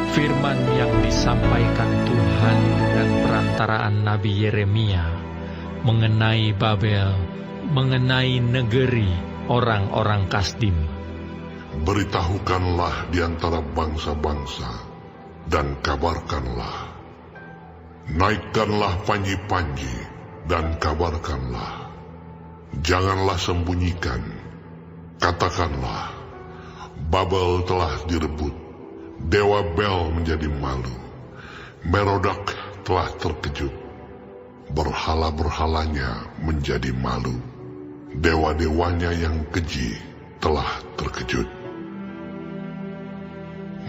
Firman yang disampaikan Tuhan dengan perantaraan Nabi Yeremia mengenai Babel, mengenai negeri orang-orang Kasdim. Beritahukanlah di antara bangsa-bangsa dan kabarkanlah. Naikkanlah panji-panji dan kabarkanlah. Janganlah sembunyikan. Katakanlah, Babel telah direbut, Dewa Bel menjadi malu, Merodak telah terkejut, berhala-berhalanya menjadi malu, dewa-dewanya yang keji telah terkejut.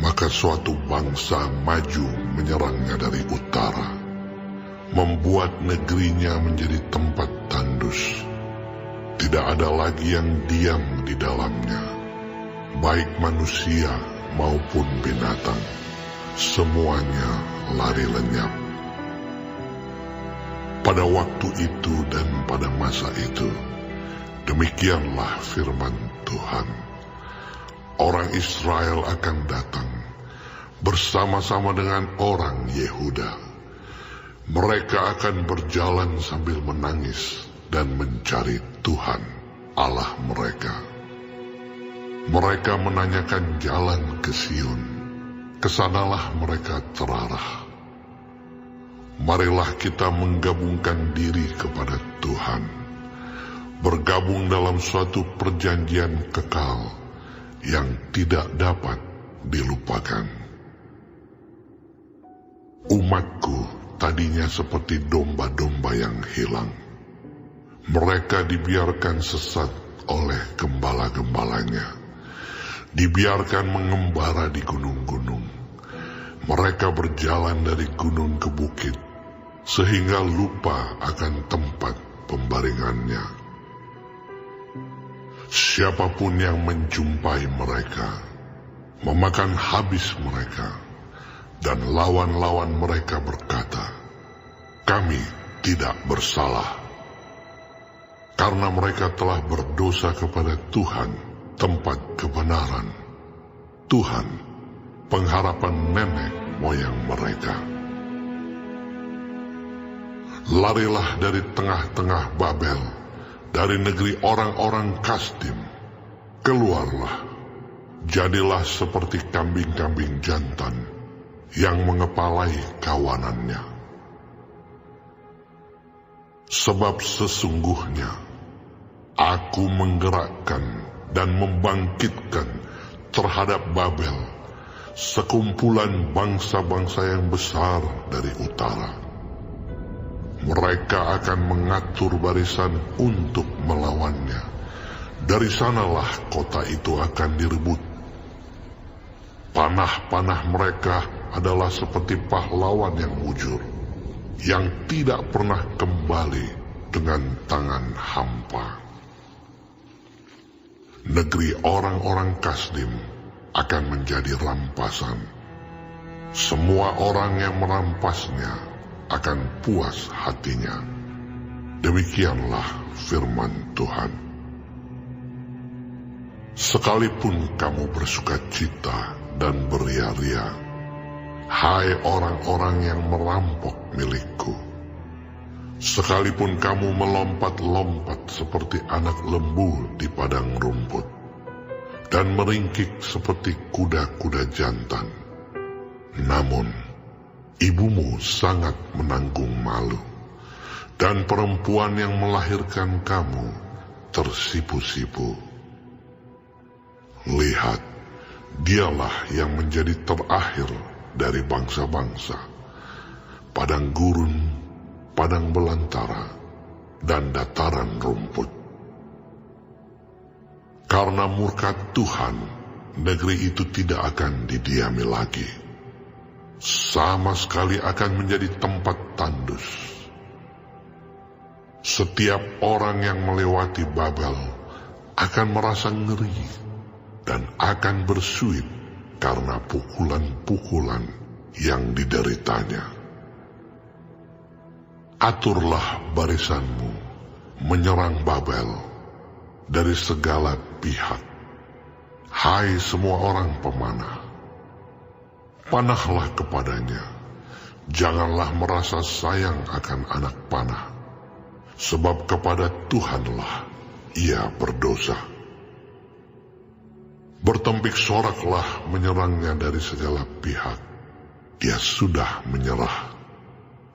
Maka suatu bangsa maju menyerangnya dari utara, membuat negerinya menjadi tempat tandus. Tidak ada lagi yang diam di dalamnya, baik manusia maupun binatang, semuanya lari lenyap. Pada waktu itu dan pada masa itu, demikianlah firman Tuhan. Orang Israel akan datang bersama-sama dengan orang Yehuda. Mereka akan berjalan sambil menangis dan mencari Tuhan Allah mereka. Mereka menanyakan jalan ke Sion, kesanalah mereka terarah. Marilah kita menggabungkan diri kepada Tuhan, bergabung dalam suatu perjanjian kekal yang tidak dapat dilupakan. Umatku tadinya seperti domba-domba yang hilang. Mereka dibiarkan sesat oleh gembala-gembalanya, dibiarkan mengembara di gunung-gunung. Mereka berjalan dari gunung ke bukit, sehingga lupa akan tempat pembaringannya. Siapapun yang menjumpai mereka, memakan habis mereka, dan lawan-lawan mereka berkata, "Kami tidak bersalah." Karena mereka telah berdosa kepada Tuhan, tempat kebenaran, Tuhan, pengharapan nenek moyang mereka. Larilah dari tengah-tengah Babel, dari negeri orang-orang Kasdim. Keluarlah, jadilah seperti kambing-kambing jantan yang mengepalai kawanannya. Sebab sesungguhnya Aku menggerakkan dan membangkitkan terhadap Babel sekumpulan bangsa-bangsa yang besar dari utara. Mereka akan mengatur barisan untuk melawannya. Dari sanalah kota itu akan direbut. Panah-panah mereka adalah seperti pahlawan yang mujur, yang tidak pernah kembali dengan tangan hampa. Negeri orang-orang Kasdim akan menjadi rampasan. Semua orang yang merampasnya akan puas hatinya. Demikianlah firman Tuhan. Sekalipun kamu bersukacita dan beria-ria, hai orang-orang yang merampok milikku, sekalipun kamu melompat-lompat seperti anak lembu di padang rumput, dan meringkik seperti kuda-kuda jantan, namun ibumu sangat menanggung malu, dan perempuan yang melahirkan kamu tersipu-sipu. Lihat, dialah yang menjadi terakhir dari bangsa-bangsa, padang gurun, padang belantara, dan dataran rumput. Karena murka Tuhan, negeri itu tidak akan didiami lagi. Sama sekali akan menjadi tempat tandus. Setiap orang yang melewati Babel akan merasa ngeri dan akan bersuit karena pukulan-pukulan yang dideritanya. Aturlah barisanmu menyerang Babel dari segala pihak, hai semua orang pemanah. Panahlah kepadanya, janganlah merasa sayang akan anak panah, sebab kepada Tuhanlah ia berdosa. Bertempik soraklah menyerangnya dari segala pihak. Dia sudah menyerah.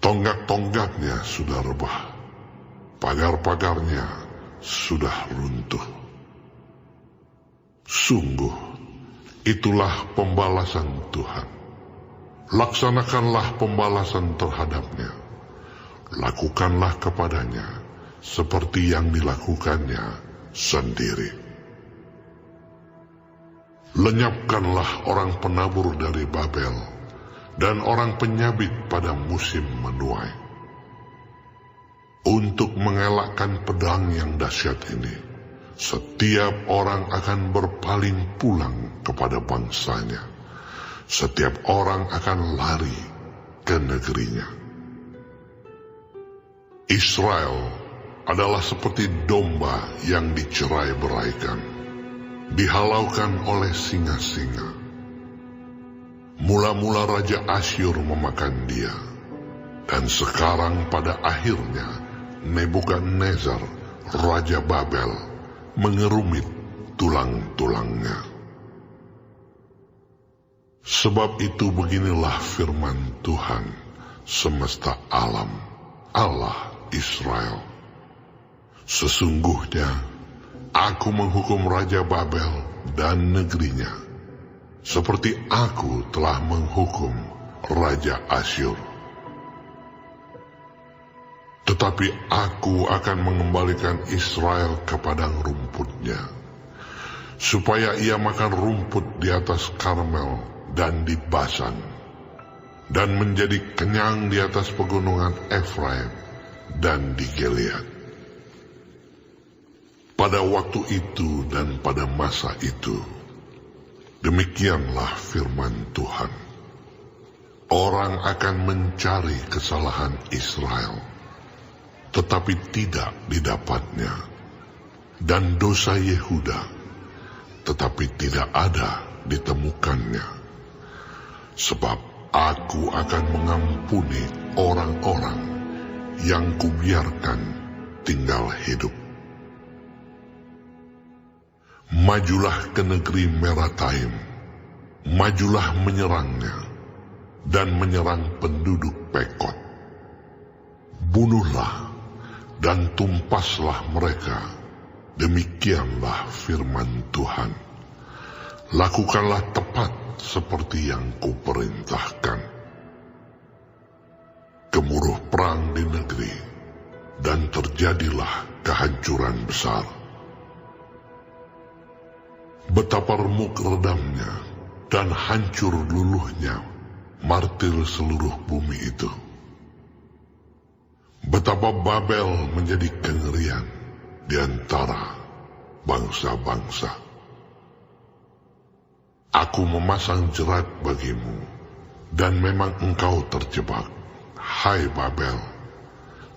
Tonggak-tonggaknya sudah rebah. Pagar-pagarnya sudah runtuh. Sungguh, itulah pembalasan Tuhan. Laksanakanlah pembalasan terhadapnya. Lakukanlah kepadanya seperti yang dilakukannya sendiri. Lenyapkanlah orang penabur dari Babel dan orang penyabit pada musim menuai. Untuk mengelakkan pedang yang dahsyat ini, setiap orang akan berpaling pulang kepada bangsanya. Setiap orang akan lari ke negerinya. Israel adalah seperti domba yang dicerai-beraikan, dihalaukan oleh singa-singa. Mula-mula Raja Asyur memakan dia, dan sekarang pada akhirnya Nebukadnezar, Raja Babel, mengerumit tulang-tulangnya. Sebab itu beginilah firman Tuhan semesta alam, Allah Israel. Sesungguhnya aku menghukum Raja Babel dan negerinya, seperti aku telah menghukum Raja Asyur. Tetapi aku akan mengembalikan Israel ke padang rumputnya, supaya ia makan rumput di atas Karmel dan di Basan, dan menjadi kenyang di atas pegunungan Efraim dan di Gilead. Pada waktu itu dan pada masa itu, demikianlah firman Tuhan. Orang akan mencari kesalahan Israel, tetapi tidak didapatnya, dan dosa Yehuda, tetapi tidak ada ditemukannya. Sebab aku akan mengampuni orang-orang yang kubiarkan tinggal hidup. Majulah ke negeri Merataim, majulah menyerangnya, dan menyerang penduduk Pekod. Bunuhlah dan tumpaslah mereka, demikianlah firman Tuhan. Lakukanlah tepat seperti yang kuperintahkan. Gemuruh perang di negeri, dan terjadilah kehancuran besar. Betapa remuk redamnya dan hancur luluhnya martir seluruh bumi itu. Betapa Babel menjadi kengerian di antara bangsa-bangsa. Aku memasang jerat bagimu, dan memang engkau terjebak, hai Babel,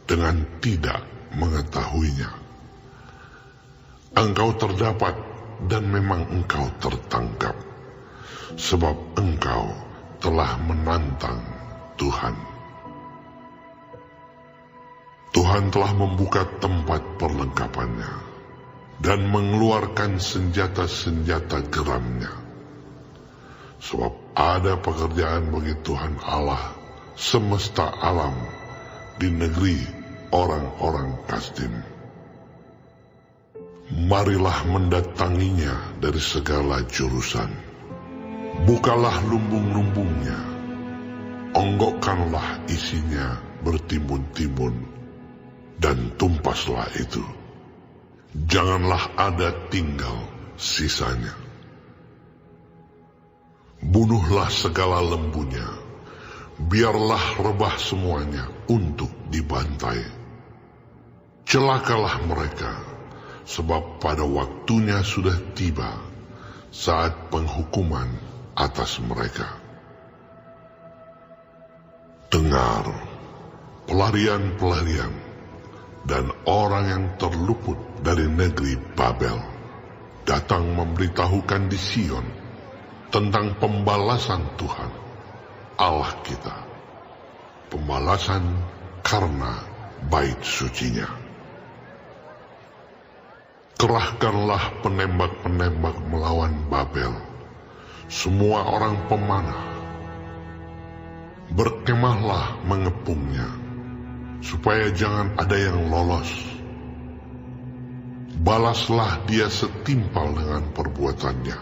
dengan tidak mengetahuinya. Engkau terdapat, dan memang engkau tertangkap, sebab engkau telah menantang Tuhan. Tuhan telah membuka tempat perlengkapannya, dan mengeluarkan senjata-senjata geramnya. Sebab ada pekerjaan bagi Tuhan Allah semesta alam di negeri orang-orang Kasdim. Marilah mendatanginya dari segala jurusan. Bukalah lumbung-lumbungnya, onggokkanlah isinya bertimbun-timbun, dan tumpaslah itu. Janganlah ada tinggal sisanya. Bunuhlah segala lembunya, biarlah rebah semuanya untuk dibantai. Celakalah mereka, sebab pada waktunya sudah tiba saat penghukuman atas mereka. Dengar, pelarian-pelarian dan orang yang terluput dari negeri Babel datang memberitahukan di Sion tentang pembalasan Tuhan Allah kita. Pembalasan karena bait sucinya. Kerahkanlah penembak-penembak melawan Babel, semua orang pemanah. Berkemahlah mengepungnya, supaya jangan ada yang lolos. Balaslah dia setimpal dengan perbuatannya.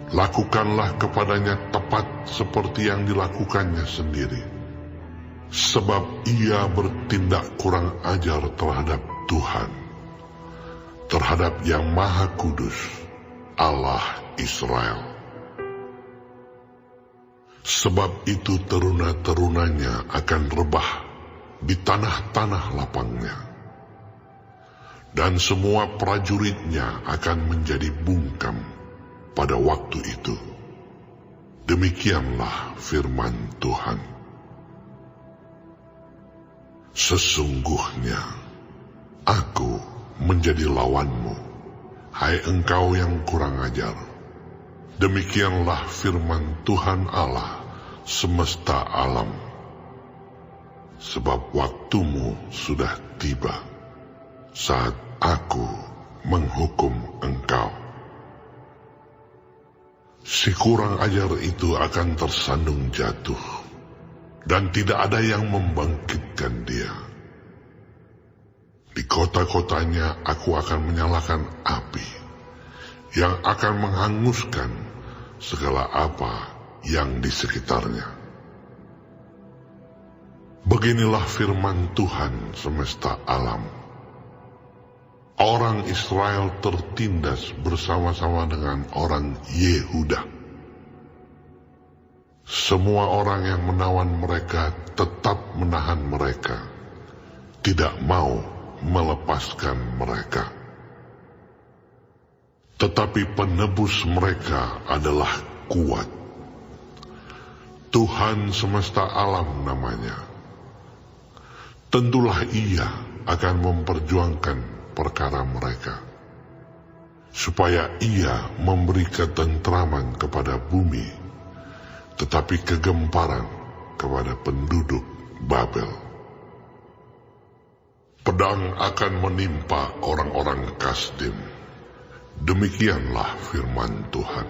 Lakukanlah kepadanya tepat seperti yang dilakukannya sendiri. Sebab ia bertindak kurang ajar terhadap Tuhan, terhadap Yang Maha Kudus, Allah Israel. Sebab itu teruna-terunanya akan rebah di tanah-tanah lapangnya, dan semua prajuritnya akan menjadi bungkam pada waktu itu. Demikianlah firman Tuhan. Sesungguhnya aku menjadi lawanmu, hai engkau yang kurang ajar. Demikianlah firman Tuhan Allah semesta alam. Sebab waktumu sudah tiba, saat aku menghukum engkau. Si kurang ajar itu akan tersandung jatuh, dan tidak ada yang membangkitkan dia. Di kota-kotanya aku akan menyalakan api, yang akan menghanguskan segala apa yang di sekitarnya. Beginilah firman Tuhan semesta alam. Orang Israel tertindas bersama-sama dengan orang Yehuda. Semua orang yang menawan mereka tetap menahan mereka, tidak mau melepaskan mereka. Tetapi penebus mereka adalah kuat. Tuhan semesta alam namanya. Tentulah ia akan memperjuangkan perkara mereka, supaya ia memberi ketentraman kepada bumi, tetapi kegemparan kepada penduduk Babel. Pedang akan menimpa orang-orang Kasdim. Demikianlah firman Tuhan.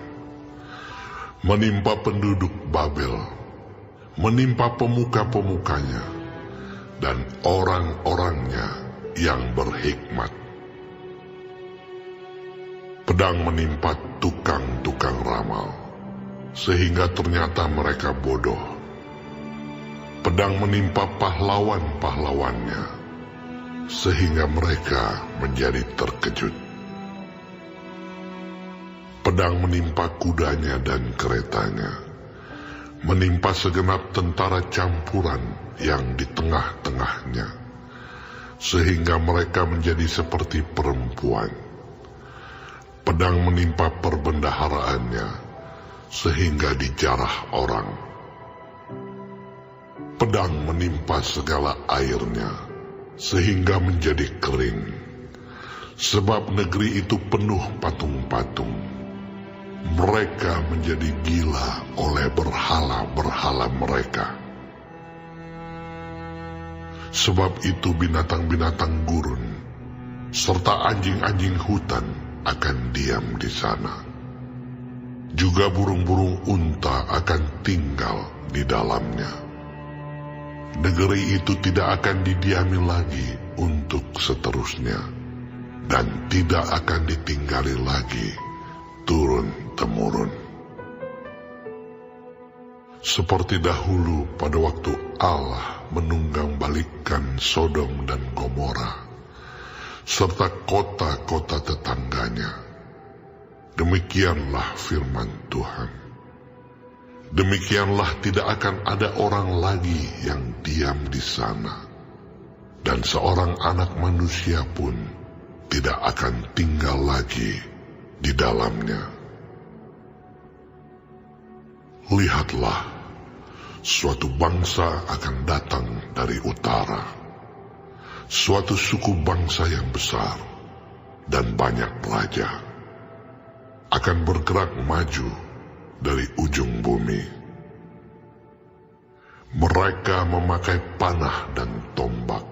Menimpa penduduk Babel, menimpa pemuka-pemukanya, dan orang-orangnya yang berhikmat. Pedang menimpa tukang-tukang ramal, sehingga ternyata mereka bodoh. Pedang menimpa pahlawan-pahlawannya, sehingga mereka menjadi terkejut. Pedang menimpa kudanya dan keretanya, menimpa segenap tentara campuran yang di tengah-tengahnya, sehingga mereka menjadi seperti perempuan. Pedang menimpa perbendaharaannya, sehingga dijarah orang. Pedang menimpa segala airnya, sehingga menjadi kering. Sebab negeri itu penuh patung-patung. Mereka menjadi gila oleh berhala-berhala mereka. Sebab itu binatang-binatang gurun serta anjing-anjing hutan akan diam di sana. Juga burung-burung unta akan tinggal di dalamnya. Negeri itu tidak akan didiami lagi untuk seterusnya, dan tidak akan ditinggali lagi turun-temurun. Seperti dahulu pada waktu Allah menunggang balikkan Sodom dan Gomora, serta kota-kota tetangganya. Demikianlah firman Tuhan. Demikianlah tidak akan ada orang lagi yang diam di sana, dan seorang anak manusia pun tidak akan tinggal lagi di dalamnya. Lihatlah, suatu bangsa akan datang dari utara, suatu suku bangsa yang besar dan banyak raja, akan bergerak maju dari ujung bumi. Mereka memakai panah dan tombak.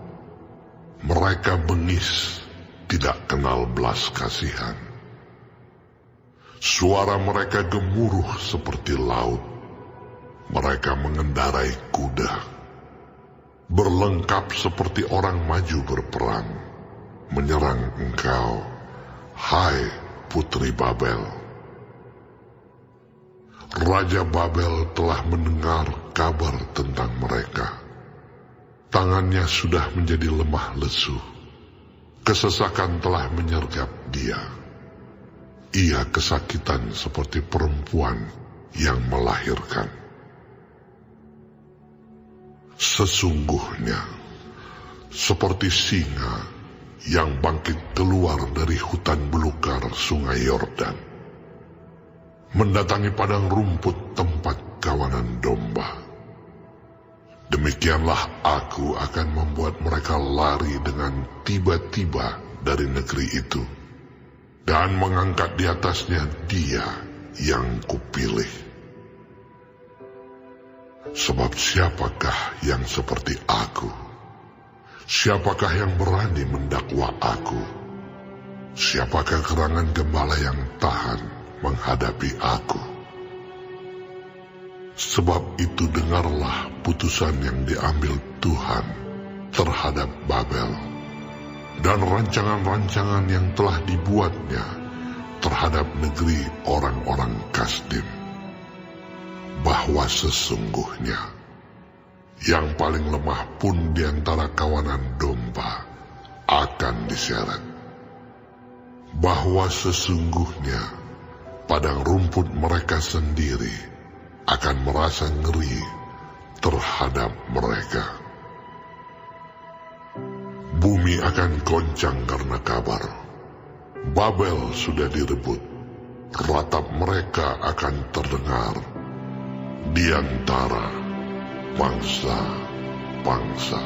Mereka bengis, tidak kenal belas kasihan. Suara mereka gemuruh seperti laut. Mereka mengendarai kuda, berlengkap seperti orang maju berperang, menyerang engkau, hai Putri Babel. Raja Babel telah mendengar kabar tentang mereka. Tangannya sudah menjadi lemah lesu. Kesesakan telah menyergap dia. Ia kesakitan seperti perempuan yang melahirkan. Sesungguhnya, seperti singa yang bangkit keluar dari hutan belukar sungai Yordan, mendatangi padang rumput tempat kawanan domba. Demikianlah aku akan membuat mereka lari dengan tiba-tiba dari negeri itu, dan mengangkat di atasnya Dia yang kupilih. Sebab siapakah yang seperti aku? Siapakah yang berani mendakwa aku? Siapakah gerangan gembala yang tahan menghadapi aku? Sebab itu dengarlah putusan yang diambil Tuhan terhadap Babel, dan rancangan-rancangan yang telah dibuatnya terhadap negeri orang-orang Kasdim. Bahwa sesungguhnya yang paling lemah pun di antara kawanan domba akan diseret. Bahwa sesungguhnya padang rumput mereka sendiri akan merasa ngeri terhadap mereka. Bumi akan goncang karena kabar. Babel sudah direbut. Ratap mereka akan terdengar di antara bangsa-bangsa.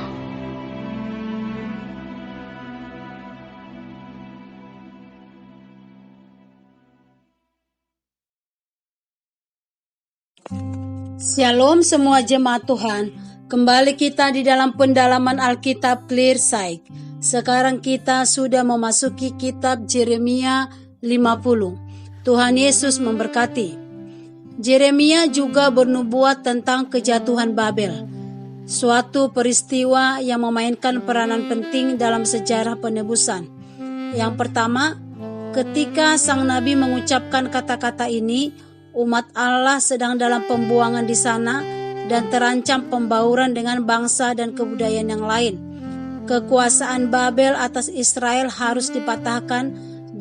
Shalom semua jemaat Tuhan. Kembali kita di dalam pendalaman Alkitab Clear Sight. Sekarang kita sudah memasuki kitab Yeremia 50. Tuhan Yesus memberkati. Yeremia juga bernubuat tentang kejatuhan Babel, suatu peristiwa yang memainkan peranan penting dalam sejarah penebusan. Yang pertama, ketika sang nabi mengucapkan kata-kata ini, umat Allah sedang dalam pembuangan di sana dan terancam pembauran dengan bangsa dan kebudayaan yang lain. Kekuasaan Babel atas Israel harus dipatahkan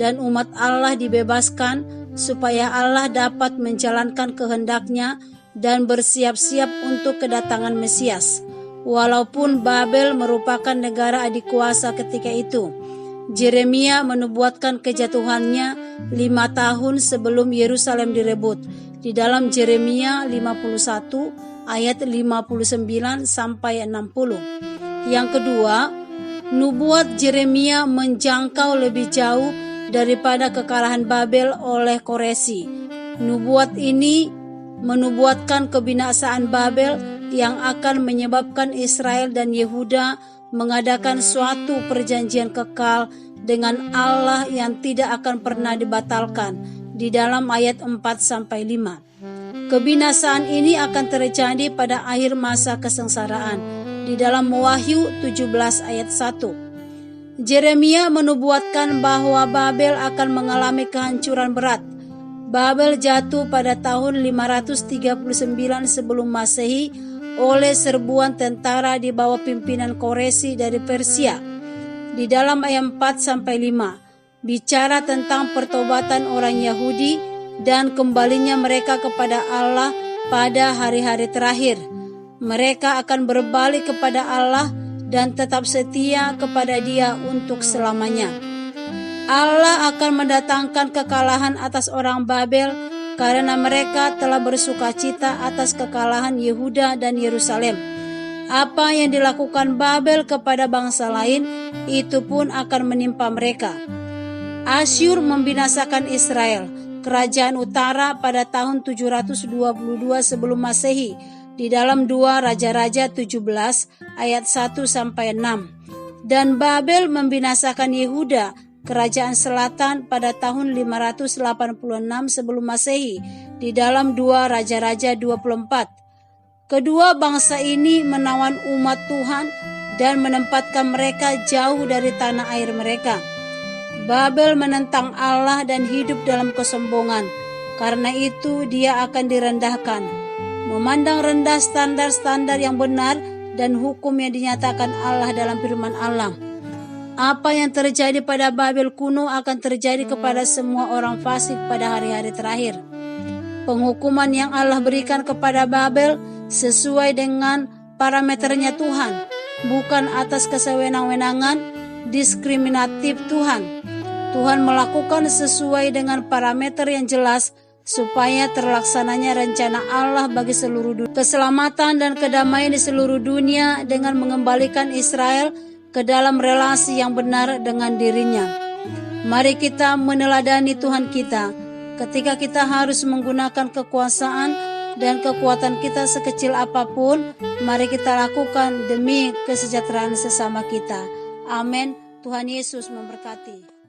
dan umat Allah dibebaskan supaya Allah dapat menjalankan kehendak-Nya dan bersiap-siap untuk kedatangan Mesias. Walaupun Babel merupakan negara adikuasa ketika itu, Yeremia menubuatkan kejatuhannya 5 tahun sebelum Yerusalem direbut di dalam Yeremia 51 ayat 59 sampai 60. Yang kedua, nubuat Yeremia menjangkau lebih jauh daripada kekalahan Babel oleh Koresi. Nubuat ini menubuatkan kebinasaan Babel yang akan menyebabkan Israel dan Yehuda mengadakan suatu perjanjian kekal dengan Allah yang tidak akan pernah dibatalkan di dalam ayat 4-5. Kebinasaan ini akan terjadi pada akhir masa kesengsaraan di dalam Wahyu 17 ayat 1. Yeremia menubuatkan bahwa Babel akan mengalami kehancuran berat. Babel jatuh pada tahun 539 sebelum Masehi oleh serbuan tentara di bawah pimpinan Koresi dari Persia. Di dalam ayat 4-5 bicara tentang pertobatan orang Yahudi dan kembalinya mereka kepada Allah pada hari-hari terakhir. Mereka akan berbalik kepada Allah dan tetap setia kepada Dia untuk selamanya. Allah akan mendatangkan kekalahan atas orang Babel karena mereka telah bersukacita atas kekalahan Yehuda dan Yerusalem. Apa yang dilakukan Babel kepada bangsa lain, itu pun akan menimpa mereka. Asyur membinasakan Israel, kerajaan utara pada tahun 722 sebelum Masehi, di dalam 2 Raja-Raja 17 ayat 1-6. Dan Babel membinasakan Yehuda, kerajaan selatan pada tahun 586 sebelum Masehi di dalam 2 Raja-Raja 24. Kedua bangsa ini menawan umat Tuhan dan menempatkan mereka jauh dari tanah air mereka. Babel menentang Allah dan hidup dalam kesombongan. Karena itu dia akan direndahkan, memandang rendah standar-standar yang benar dan hukum yang dinyatakan Allah dalam firman Allah. Apa yang terjadi pada Babel kuno akan terjadi kepada semua orang fasik pada hari-hari terakhir. Penghukuman yang Allah berikan kepada Babel sesuai dengan parameternya Tuhan, bukan atas kesewenang-wenangan diskriminatif Tuhan. Tuhan melakukan sesuai dengan parameter yang jelas supaya terlaksananya rencana Allah bagi seluruh dunia. Keselamatan dan kedamaian di seluruh dunia dengan mengembalikan Israel ke dalam relasi yang benar dengan dirinya. Mari kita meneladani Tuhan kita ketika kita harus menggunakan kekuasaan dan kekuatan kita sekecil apapun. Mari kita lakukan demi kesejahteraan sesama kita. Amin. Tuhan Yesus memberkati.